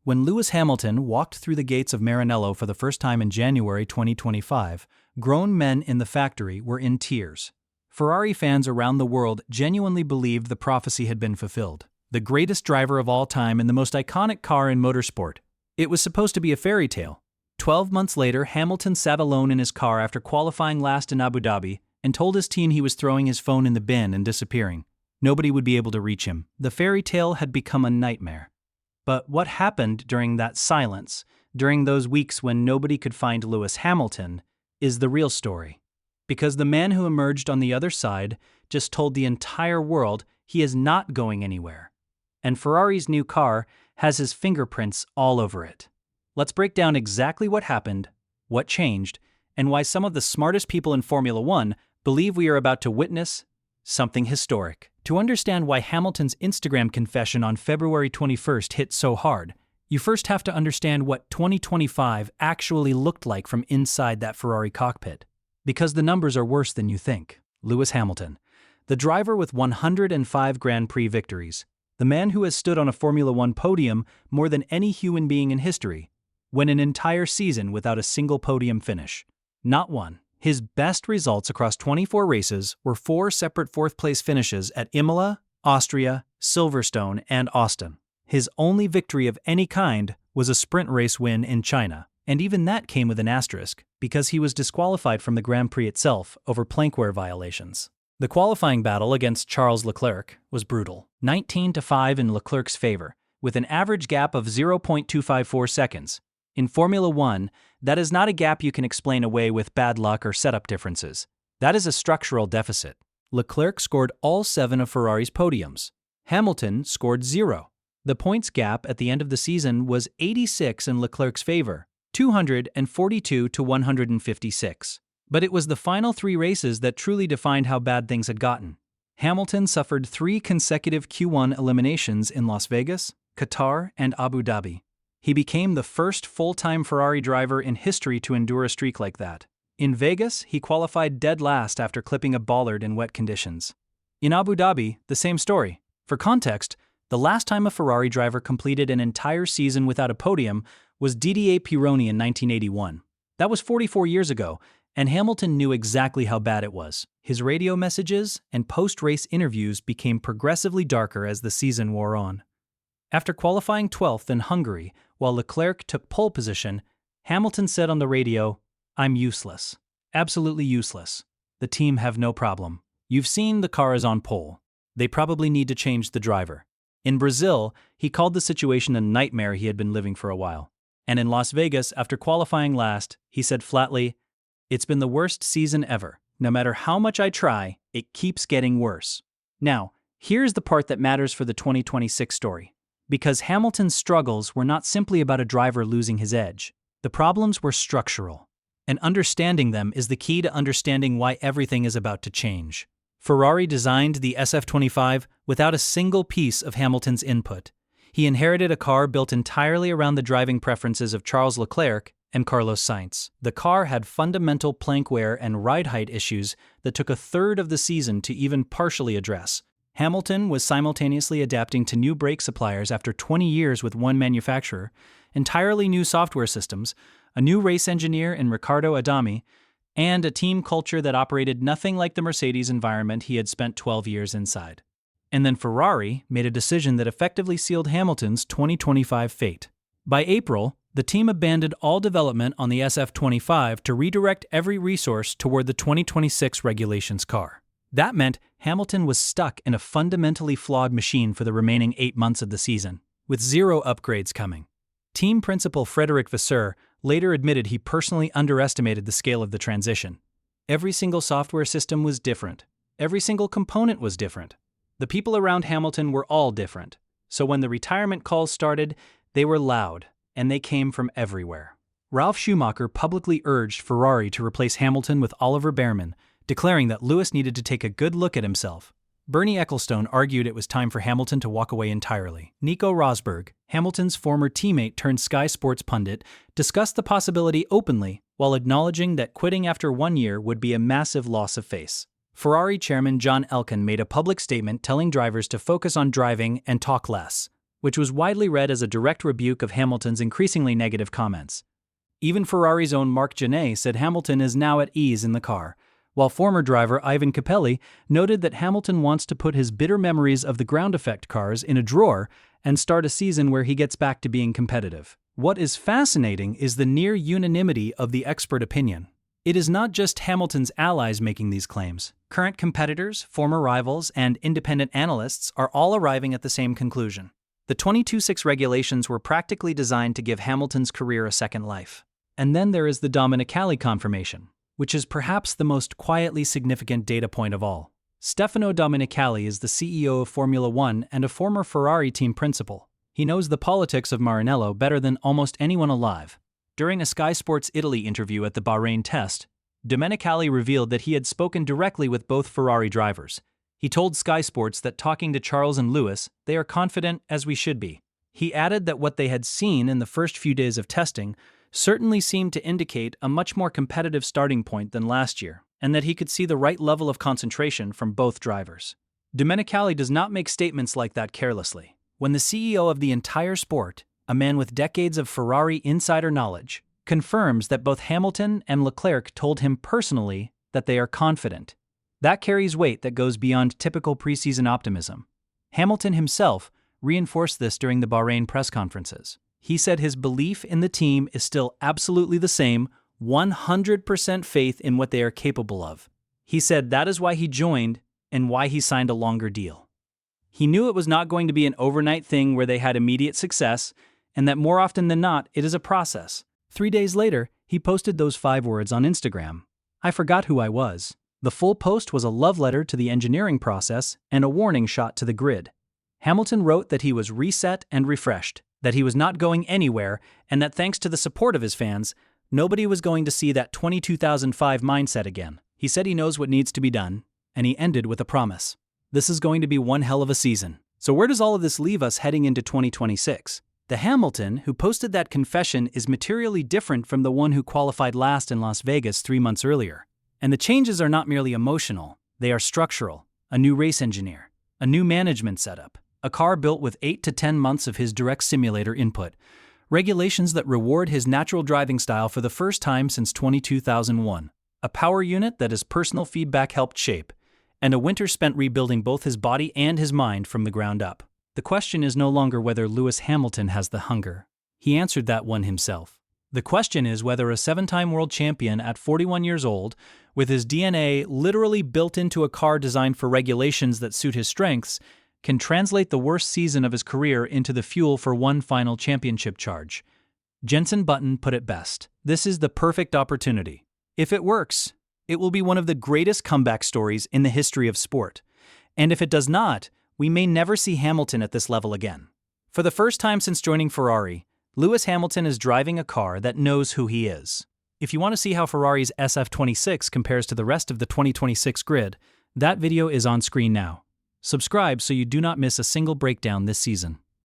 When Lewis Hamilton walked through the gates of Maranello for the first time in January 2025, grown men in the factory were in tears. Ferrari fans around the world genuinely believed the prophecy had been fulfilled. The greatest driver of all time and the most iconic car in motorsport. It was supposed to be a fairy tale. 12 months later, Hamilton sat alone in his car after qualifying last in Abu Dhabi and told his team he was throwing his phone in the bin and disappearing. Nobody would be able to reach him. The fairy tale had become a nightmare. But what happened during that silence, during those weeks when nobody could find Lewis Hamilton, is the real story. Because the man who emerged on the other side just told the entire world he is not going anywhere. And Ferrari's new car has his fingerprints all over it. Let's break down exactly what happened, what changed, and why some of the smartest people in Formula One believe we are about to witness something historic. To understand why Hamilton's Instagram confession on February 21st hit so hard, you first have to understand what 2025 actually looked like from inside that Ferrari cockpit. Because the numbers are worse than you think. Lewis Hamilton, the driver with 105 Grand Prix victories, the man who has stood on a Formula One podium more than any human being in history, went an entire season without a single podium finish. Not one. His best results across 24 races were 4 separate fourth-place finishes at Imola, Austria, Silverstone, and Austin. His only victory of any kind was a sprint race win in China, and even that came with an asterisk, because he was disqualified from the Grand Prix itself over plankwear violations. The qualifying battle against Charles Leclerc was brutal, 19-5 in Leclerc's favor, with an average gap of 0.254 seconds. In Formula One, that is not a gap you can explain away with bad luck or setup differences. That is a structural deficit. Leclerc scored all 7 of Ferrari's podiums. Hamilton scored 0. The points gap at the end of the season was 86 in Leclerc's favor, 242 to 156. But it was the final 3 races that truly defined how bad things had gotten. Hamilton suffered 3 consecutive Q1 eliminations in Las Vegas, Qatar, and Abu Dhabi. He became the first full-time Ferrari driver in history to endure a streak like that. In Vegas, he qualified dead last after clipping a bollard in wet conditions. In Abu Dhabi, the same story. For context, the last time a Ferrari driver completed an entire season without a podium was Didier Pironi in 1981. That was 44 years ago, and Hamilton knew exactly how bad it was. His radio messages and post-race interviews became progressively darker as the season wore on. After qualifying 12th in Hungary, while Leclerc took pole position, Hamilton said on the radio, "I'm useless. Absolutely useless. The team have no problem. You've seen the car is on pole. They probably need to change the driver." In Brazil, he called the situation a nightmare he had been living for a while. And in Las Vegas, after qualifying last, he said flatly, "It's been the worst season ever. No matter how much I try, it keeps getting worse." Now, here's the part that matters for the 2026 story. Because Hamilton's struggles were not simply about a driver losing his edge. The problems were structural. And understanding them is the key to understanding why everything is about to change. Ferrari designed the SF-25 without a single piece of Hamilton's input. He inherited a car built entirely around the driving preferences of Charles Leclerc and Carlos Sainz. The car had fundamental plankwear and ride height issues that took a third of the season to even partially address. Hamilton was simultaneously adapting to new brake suppliers after 20 years with one manufacturer, entirely new software systems, a new race engineer in Riccardo Adami, and a team culture that operated nothing like the Mercedes environment he had spent 12 years inside. And then Ferrari made a decision that effectively sealed Hamilton's 2025 fate. By April, the team abandoned all development on the SF-25 to redirect every resource toward the 2026 regulations car. That meant Hamilton was stuck in a fundamentally flawed machine for the remaining 8 months of the season, with 0 upgrades coming. Team principal Frédéric Vasseur later admitted he personally underestimated the scale of the transition. Every single software system was different. Every single component was different. The people around Hamilton were all different. So when the retirement calls started, they were loud, and they came from everywhere. Ralf Schumacher publicly urged Ferrari to replace Hamilton with Oliver Bearman, declaring that Lewis needed to take a good look at himself. Bernie Ecclestone argued it was time for Hamilton to walk away entirely. Nico Rosberg, Hamilton's former teammate turned Sky Sports pundit, discussed the possibility openly while acknowledging that quitting after 1 year would be a massive loss of face. Ferrari chairman John Elkann made a public statement telling drivers to focus on driving and talk less. which was widely read as a direct rebuke of Hamilton's increasingly negative comments. Even Ferrari's own Marc Genet said Hamilton is now at ease in the car, while former driver Ivan Capelli noted that Hamilton wants to put his bitter memories of the ground effect cars in a drawer and start a season where he gets back to being competitive. What is fascinating is the near unanimity of the expert opinion. It is not just Hamilton's allies making these claims. Current competitors, former rivals, and independent analysts are all arriving at the same conclusion. The 26 regulations were practically designed to give Hamilton's career a second life. And then there is the Domenicali confirmation, which is perhaps the most quietly significant data point of all. Stefano Domenicali is the CEO of Formula One and a former Ferrari team principal. He knows the politics of Maranello better than almost anyone alive. During a Sky Sports Italy interview at the Bahrain test, Domenicali revealed that he had spoken directly with both Ferrari drivers. He told Sky Sports that talking to Charles and Lewis, they are confident as we should be. He added that what they had seen in the first few days of testing certainly seemed to indicate a much more competitive starting point than last year, and that he could see the right level of concentration from both drivers. Domenicali does not make statements like that carelessly. When the CEO of the entire sport, a man with decades of Ferrari insider knowledge, confirms that both Hamilton and Leclerc told him personally that they are confident, that carries weight that goes beyond typical preseason optimism. Hamilton himself reinforced this during the Bahrain press conferences. He said his belief in the team is still absolutely the same, 100% faith in what they are capable of. He said that is why he joined and why he signed a longer deal. He knew it was not going to be an overnight thing where they had immediate success, and that more often than not, it is a process. 3 days later, he posted those 5 words on Instagram. I forgot who I was. The full post was a love letter to the engineering process and a warning shot to the grid. Hamilton wrote that he was reset and refreshed, that he was not going anywhere, and that thanks to the support of his fans, nobody was going to see that 2005 mindset again. He said he knows what needs to be done, and he ended with a promise. This is going to be one hell of a season. So where does all of this leave us heading into 2026? The Hamilton who posted that confession is materially different from the one who qualified last in Las Vegas 3 months earlier. And the changes are not merely emotional, they are structural. A new race engineer, a new management setup, a car built with 8 to 10 months of his direct simulator input, regulations that reward his natural driving style for the first time since 2001, a power unit that his personal feedback helped shape, and a winter spent rebuilding both his body and his mind from the ground up. The question is no longer whether Lewis Hamilton has the hunger. He answered that one himself. The question is whether a 7-time world champion at 41 years old, with his DNA literally built into a car designed for regulations that suit his strengths, can translate the worst season of his career into the fuel for one final championship charge. Jenson Button put it best. This is the perfect opportunity. If it works, it will be one of the greatest comeback stories in the history of sport. And if it does not, we may never see Hamilton at this level again. For the first time since joining Ferrari, Lewis Hamilton is driving a car that knows who he is. If you want to see how Ferrari's SF-26 compares to the rest of the 2026 grid, that video is on screen now. Subscribe so you do not miss a single breakdown this season.